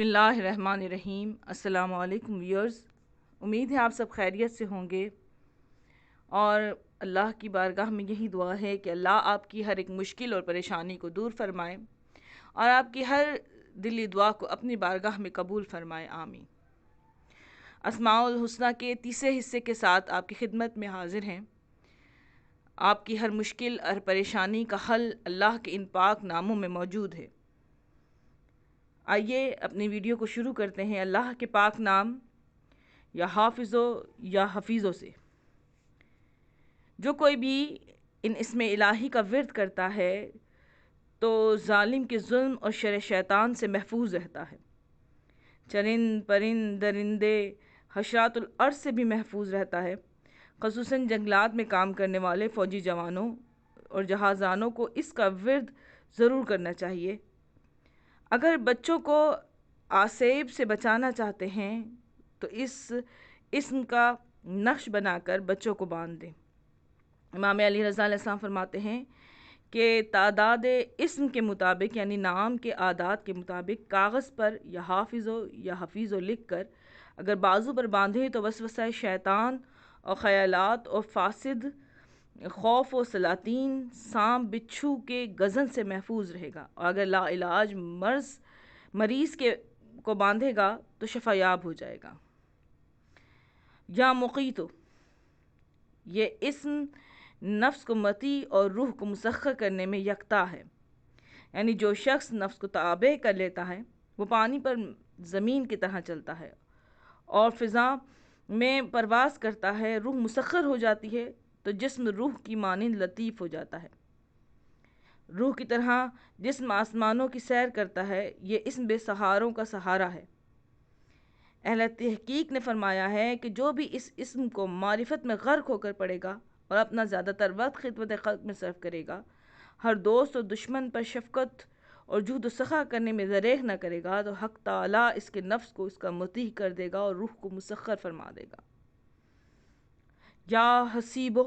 بسم اللہ الرحمن الرحیم۔ السلام علیکم ویورز، امید ہے آپ سب خیریت سے ہوں گے اور اللہ کی بارگاہ میں یہی دعا ہے کہ اللہ آپ کی ہر ایک مشکل اور پریشانی کو دور فرمائے اور آپ کی ہر دلی دعا کو اپنی بارگاہ میں قبول فرمائے، آمین۔ اسماء الحسنہ کے تیسرے حصے کے ساتھ آپ کی خدمت میں حاضر ہیں۔ آپ کی ہر مشکل اور پریشانی کا حل اللہ کے ان پاک ناموں میں موجود ہے۔ آئیے اپنی ویڈیو کو شروع کرتے ہیں اللہ کے پاک نام یا حافظو یا حفیظوں سے۔ جو کوئی بھی ان اسم الہی کا ورد کرتا ہے تو ظالم کے ظلم اور شر شیطان سے محفوظ رہتا ہے، چرند پرند درندے حشرات الارض سے بھی محفوظ رہتا ہے۔ خصوصاً جنگلات میں کام کرنے والے فوجی جوانوں اور جہازانوں کو اس کا ورد ضرور کرنا چاہیے۔ اگر بچوں کو آسیب سے بچانا چاہتے ہیں تو اس اسم کا نقش بنا کر بچوں کو باندھ دیں۔ امام علی رضا علیہ السلام فرماتے ہیں کہ تعداد اسم کے مطابق یعنی نام کے اعداد کے مطابق کاغذ پر یا حفیظو لکھ کر اگر بازو پر باندھیں تو وسوسہ شیطان اور خیالات اور فاسد خوف و سلاطین سانپ بچھو کے گزن سے محفوظ رہے گا، اور اگر لا علاج مریض کو باندھے گا تو شفا یاب ہو جائے گا۔ یا مقیتو، یہ اسم نفس کو مطیع اور روح کو مسخر کرنے میں یکتا ہے، یعنی جو شخص نفس کو تابع کر لیتا ہے وہ پانی پر زمین کی طرح چلتا ہے اور فضا میں پرواز کرتا ہے، روح مسخر ہو جاتی ہے تو جسم روح کی مانند لطیف ہو جاتا ہے، روح کی طرح جسم آسمانوں کی سیر کرتا ہے۔ یہ اسم بے سہاروں کا سہارا ہے۔ اہل تحقیق نے فرمایا ہے کہ جو بھی اس اسم کو معرفت میں غرق ہو کر پڑھے گا اور اپنا زیادہ تر وقت خدمت خلق میں صرف کرے گا، ہر دوست اور دشمن پر شفقت اور جود و سخا کرنے میں زریغ نہ کرے گا تو حق تعالیٰ اس کے نفس کو اس کا مطیع کر دے گا اور روح کو مسخر فرما دے گا۔ یا حسیبو،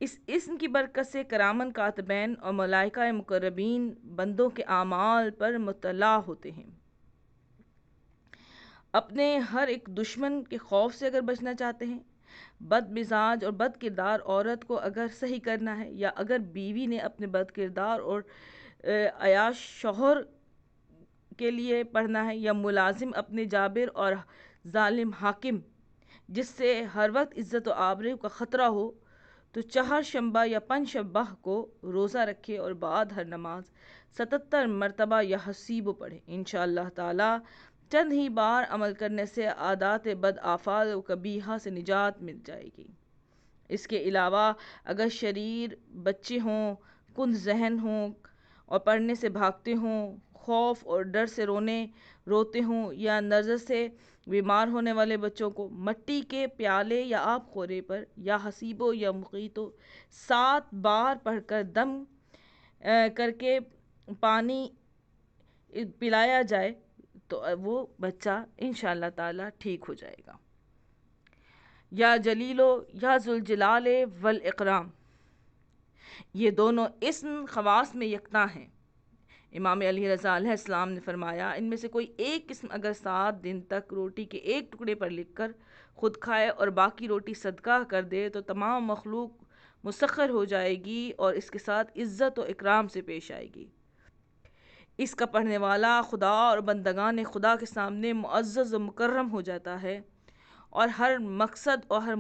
اس اسم کی برکت سے کرامن کاتبین اور ملائکہ مقربین بندوں کے اعمال پر مطلع ہوتے ہیں۔ اپنے ہر ایک دشمن کے خوف سے اگر بچنا چاہتے ہیں، بد مزاج اور بد کردار عورت کو اگر صحیح کرنا ہے، یا اگر بیوی نے اپنے بد کردار اور عیاش شوہر کے لیے پڑھنا ہے، یا ملازم اپنے جابر اور ظالم حاکم جس سے ہر وقت عزت و آبرو کا خطرہ ہو، تو چہر شنبہ یا پنج شنبہ کو روزہ رکھے اور بعد ہر نماز 77 مرتبہ یا حسیب پڑھے۔ انشاءاللہ تعالی چند ہی بار عمل کرنے سے عادات بد آفات و قبیحہ سے نجات مل جائے گی۔ اس کے علاوہ اگر شریر بچے ہوں، کند ذہن ہوں اور پڑھنے سے بھاگتے ہوں، خوف اور ڈر سے روتے ہوں، یا نظر سے بیمار ہونے والے بچوں کو مٹی کے پیالے یا آب خورے پر یا حسیبو یا مقیتو 7 بار پڑھ کر دم کر کے پانی پلایا جائے تو وہ بچہ انشاءاللہ تعالی ٹھیک ہو جائے گا۔ یا جلیلو یا ذوالجلال والاکرام، یہ دونوں اسم خواص میں یکتا ہیں۔ امام علی رضا علیہ السلام نے فرمایا ان میں سے کوئی ایک اسم اگر 7 دن تک روٹی کے ایک ٹکڑے پر لکھ کر خود کھائے اور باقی روٹی صدقہ کر دے تو تمام مخلوق مسخر ہو جائے گی اور اس کے ساتھ عزت و اکرام سے پیش آئے گی۔ اس کا پڑھنے والا خدا اور بندگان خدا کے سامنے معزز و مکرم ہو جاتا ہے اور ہر مقصد اور ہر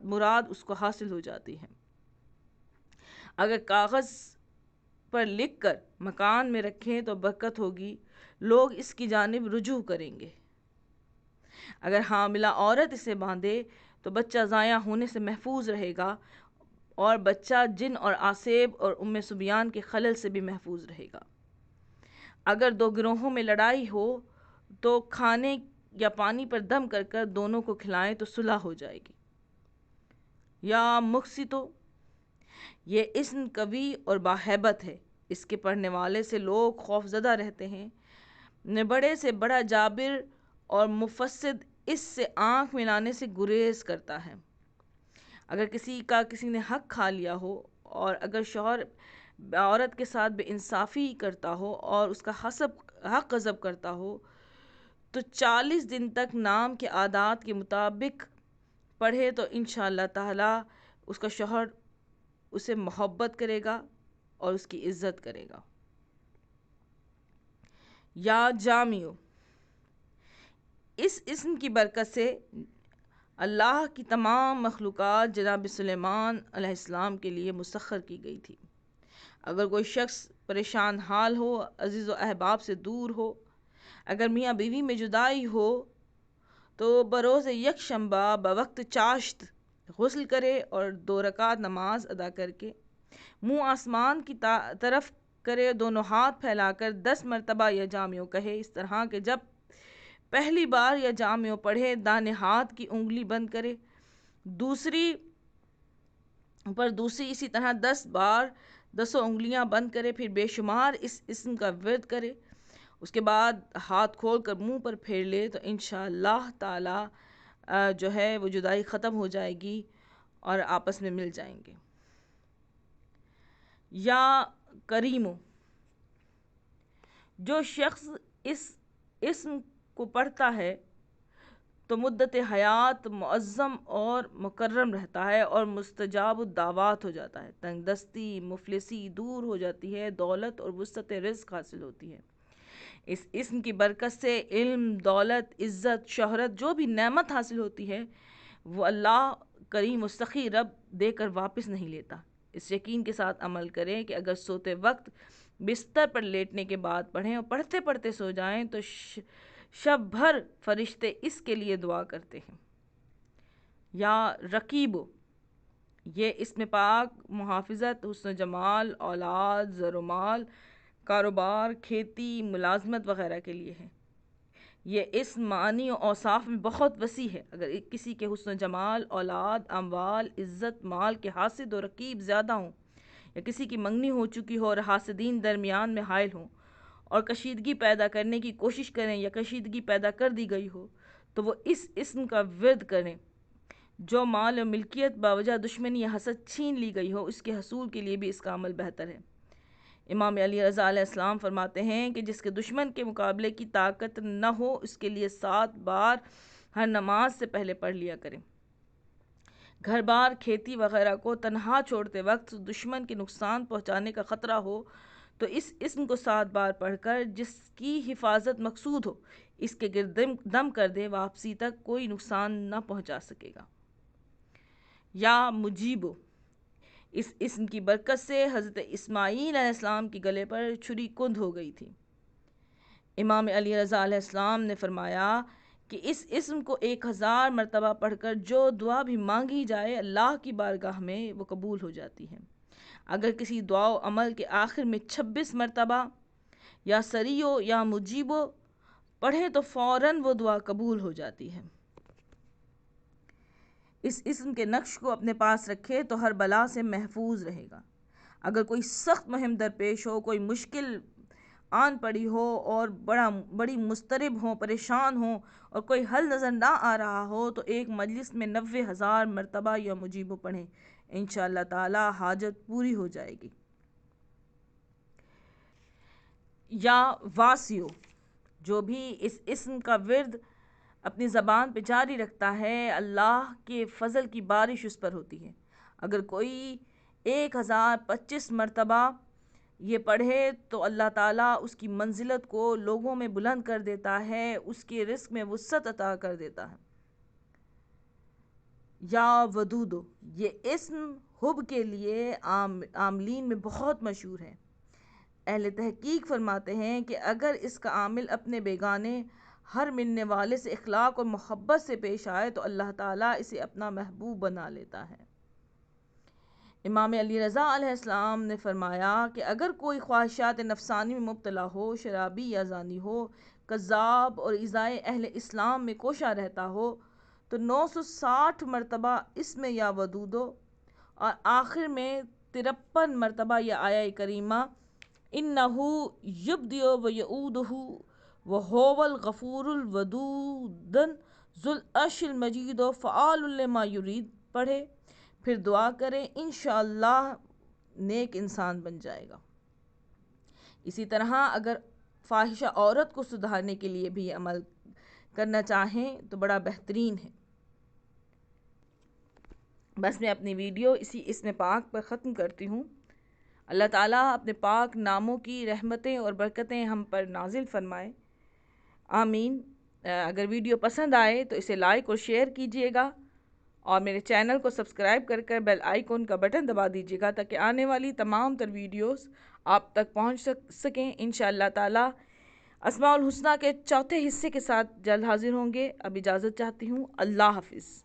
مراد اس کو حاصل ہو جاتی ہے۔ اگر کاغذ پر لکھ کر مکان میں رکھیں تو برکت ہوگی، لوگ اس کی جانب رجوع کریں گے۔ اگر حاملہ عورت اسے باندھے تو بچہ ضائع ہونے سے محفوظ رہے گا اور بچہ جن اور آسیب اور ام صبیان کے خلل سے بھی محفوظ رہے گا۔ اگر 2 گروہوں میں لڑائی ہو تو کھانے یا پانی پر دم کر کر دونوں کو کھلائیں تو صلح ہو جائے گی۔ یا مقسطو، یہ اسم قوی اور باہیبت ہے، اس کے پڑھنے والے سے لوگ خوف زدہ رہتے ہیں۔ بڑے سے بڑا جابر اور مفسد اس سے آنکھ ملانے سے گریز کرتا ہے۔ اگر کسی نے حق کھا لیا ہو اور اگر شوہر عورت کے ساتھ بے انصافی کرتا ہو اور اس کا حق غصب کرتا ہو تو 40 دن تک نام کے عادات کے مطابق پڑھے تو انشاءاللہ تعالی اس کا شوہر اسے محبت کرے گا اور اس کی عزت کرے گا۔ یا جامع، اس اسم کی برکت سے اللہ کی تمام مخلوقات جناب سلیمان علیہ السلام کے لیے مسخر کی گئی تھی۔ اگر کوئی شخص پریشان حال ہو، عزیز و احباب سے دور ہو، اگر میاں بیوی میں جدائی ہو، تو بروز یکشنبہ بوقت چاشت غسل کرے اور 2 رکعت نماز ادا کر کے منہ آسمان کی طرف کرے، دونوں ہاتھ پھیلا کر 10 مرتبہ یا جامع کہے، اس طرح کہ جب پہلی بار یا جامع پڑھے دانے ہاتھ کی انگلی بند کرے، دوسری اسی طرح 10 بار 10 انگلیاں بند کرے، پھر بے شمار اس اسم کا ورد کرے، اس کے بعد ہاتھ کھول کر منہ پر پھیر لے تو انشاءاللہ تعالی جو ہے وہ جدائی ختم ہو جائے گی اور آپس میں مل جائیں گے۔ یا کریم، جو شخص اس اسم کو پڑھتا ہے تو مدت حیات معظم اور مکرم رہتا ہے اور مستجاب الدعوات ہو جاتا ہے، تنگ دستی مفلسی دور ہو جاتی ہے، دولت اور وسعت رزق حاصل ہوتی ہے۔ اس اسم کی برکت سے علم، دولت، عزت، شہرت، جو بھی نعمت حاصل ہوتی ہے وہ اللہ کریم و سخی رب دے کر واپس نہیں لیتا۔ اس یقین کے ساتھ عمل کریں کہ اگر سوتے وقت بستر پر لیٹنے کے بعد پڑھیں اور پڑھتے پڑھتے سو جائیں تو شب بھر فرشتے اس کے لیے دعا کرتے ہیں۔ یا رقیب، یہ اسم پاک محافظت، حسن جمال، اولاد، زر و مال، کاروبار، کھیتی، ملازمت وغیرہ کے لیے ہے۔ یہ اسم معانی و اوصاف میں بہت وسیع ہے۔ اگر کسی کے حسن جمال، اولاد، اموال، عزت، مال کے حاسد و رقیب زیادہ ہوں، یا کسی کی منگنی ہو چکی ہو اور حاسدین درمیان میں حائل ہوں اور کشیدگی پیدا کرنے کی کوشش کریں یا کشیدگی پیدا کر دی گئی ہو، تو وہ اس اسم کا ورد کریں۔ جو مال و ملکیت باوجہ دشمنی یا حسد چھین لی گئی ہو، اس کے حصول کے لیے بھی اس کا عمل بہتر ہے۔ امام علی رضا علیہ السلام فرماتے ہیں کہ جس کے دشمن کے مقابلے کی طاقت نہ ہو، اس کے لیے 7 بار ہر نماز سے پہلے پڑھ لیا کریں۔ گھر بار، کھیتی وغیرہ کو تنہا چھوڑتے وقت دشمن کے نقصان پہنچانے کا خطرہ ہو تو اس اسم کو 7 بار پڑھ کر جس کی حفاظت مقصود ہو اس کے گرد دم کر دے، واپسی تک کوئی نقصان نہ پہنچا سکے گا۔ یا مجیب، اس اسم کی برکت سے حضرت اسماعیل علیہ السلام کی گلے پر چھری کند ہو گئی تھی۔ امام علی رضا علیہ السلام نے فرمایا کہ اس اسم کو 1000 مرتبہ پڑھ کر جو دعا بھی مانگی جائے اللہ کی بارگاہ میں وہ قبول ہو جاتی ہے۔ اگر کسی دعا و عمل کے آخر میں 26 مرتبہ یا سریو یا مجیبو پڑھے تو فوراً وہ دعا قبول ہو جاتی ہے۔ اس اسم کے نقش کو اپنے پاس رکھے تو ہر بلا سے محفوظ رہے گا۔ اگر کوئی سخت مہم درپیش ہو، کوئی مشکل آن پڑی ہو اور بڑی مضطرب ہوں، پریشان ہوں اور کوئی حل نظر نہ آ رہا ہو تو ایک مجلس میں 90,000 مرتبہ یا مجیبو پڑھیں، انشاءاللہ تعالی حاجت پوری ہو جائے گی۔ یا واسیو، جو بھی اس اسم کا ورد اپنی زبان پہ جاری رکھتا ہے اللہ کے فضل کی بارش اس پر ہوتی ہے۔ اگر کوئی 1025 مرتبہ یہ پڑھے تو اللہ تعالیٰ اس کی منزلت کو لوگوں میں بلند کر دیتا ہے، اس کے رزق میں وسعت عطا کر دیتا ہے۔ یا ودود، یہ اسم حب کے لیے عاملین میں بہت مشہور ہے۔ اہل تحقیق فرماتے ہیں کہ اگر اس کا عامل اپنے بیگانے ہر ملنے والے سے اخلاق اور محبت سے پیش آئے تو اللہ تعالیٰ اسے اپنا محبوب بنا لیتا ہے۔ امام علی رضا علیہ السلام نے فرمایا کہ اگر کوئی خواہشات نفسانی میں مبتلا ہو، شرابی یا زانی ہو، کذاب اور ایذائے اہل اسلام میں کوشاں رہتا ہو تو 960 مرتبہ اسم یا ودودو اور آخر میں 53 مرتبہ یا آیہ کریمہ انہو یبدئ و یعودہ وہو الغفور الودود ذو العرش المجید فعال لما یرید پڑھے، پھر دعا کرے، انشاءاللہ نیک انسان بن جائے گا۔ اسی طرح اگر فاحشہ عورت کو سدھارنے کے لیے بھی عمل کرنا چاہیں تو بڑا بہترین ہے۔ بس میں اپنی ویڈیو اسم پاک پر ختم کرتی ہوں۔ اللہ تعالیٰ اپنے پاک ناموں کی رحمتیں اور برکتیں ہم پر نازل فرمائے، آمین۔ اگر ویڈیو پسند آئے تو اسے لائک اور شیئر کیجیے گا، اور میرے چینل کو سبسکرائب کر بیل آئیکن کا بٹن دبا دیجیے گا تاکہ آنے والی تمام تر ویڈیوز آپ تک پہنچ سکیں۔ انشاءاللہ تعالیٰ اسماء الحسنہ کے چوتھے حصے کے ساتھ جلد حاضر ہوں گے۔ اب اجازت چاہتی ہوں، اللہ حافظ۔